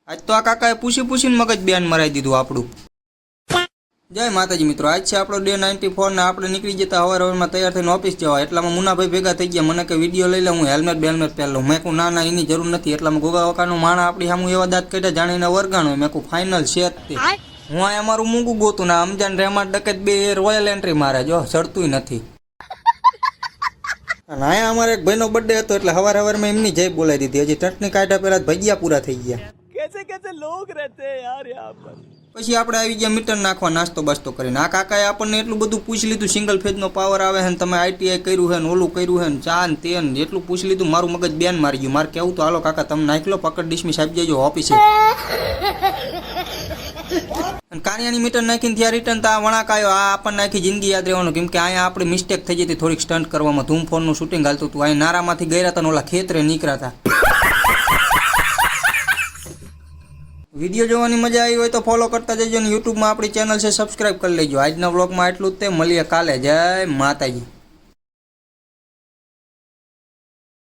આજ તો આ કાકાએ પૂછીને મગજ બેન મરાઈ દીધું આપણું। જય માતાજી મિત્રો, આજ છે આપણો ડે 94 ને આપણે નીકળી જતા હવારમાં તૈયાર થઈને ઓફિસ જવા। એટલામાં મુનાભાઈ ભેગા થઈ ગયા, મને કે વિડીયો લઈ લે, હું હેલ્મેટ બેલ્મેટ પહેર લઉં। મેં કહું ના એની જરૂર નથી। એટલામાં ગોગા વકાનો માણા આપણી સામું એવા દાંત કાઢ્યા જાણીને વરગાણો। મેં કહું ફાઇનલ છે જ તે। હું અહીંયા અમારું મૂંગું ગોતું ને અમજાન રહેમાન ડકેત બે રોયલ એન્ટ્રી મારે, જો ચડતું નથી। અને અહીંયા અમારે એક ભાઈનો બર્થડે હતો એટલે હવારમાં એમની જય બોલાવી દીધી। હજી ચટણી કાઢ્યા પહેલા ભજીયા પૂરા થઈ ગયા। कैसे लोग रहते हैं यार यहाँ पर। પછી આપણે આવી ગયા મીટર નાખવા નાસ્તો બાસ્તો કરીને। આ કાકાએ આપણને એટલું બધું પૂછી લીધું, સિંગલ ફેજનો પાવર આવે છે ને તમે આઈટીઆઈ કર્યું છે ને ઓલું કર્યું છે ને ચા ને તે ને એટલું પૂછી લીધું, મારું મગજ બેન મારી ગયું। મારે કેવું તો હાલો કાકા તમે નાખી લો, પકડ ડિસમિસ આપી જજો ઓફિસે। અને કાર્યાની મીટર નાખીને ત્યાં રિટર્ન તો આ વણાક આવ્યો। આ આપણને આખી જિંદગી યાદ રહેવાનું, કેમ કે અહીંયા આપણી મિસ્ટેક થઈ જતી થોડીક સ્ટન્ટ કરવામાં। ધૂમ ફોનનું શૂટિંગ હાલતું હતું, અહીં નારામાંથી ગયા હતા ને ઓલા ખેતરે નીકળ્યા હતા। વિડીયો જોવાની મજા આવી હોય તો ફોલો કરતા જજો ને યુટ્યુબમાં આપણી ચેનલ છે સબસ્ક્રાઇબ કરી લેજો। આજના વ્લોગમાં એટલું જ તે, મળીએ કાલે। જય માતાજી।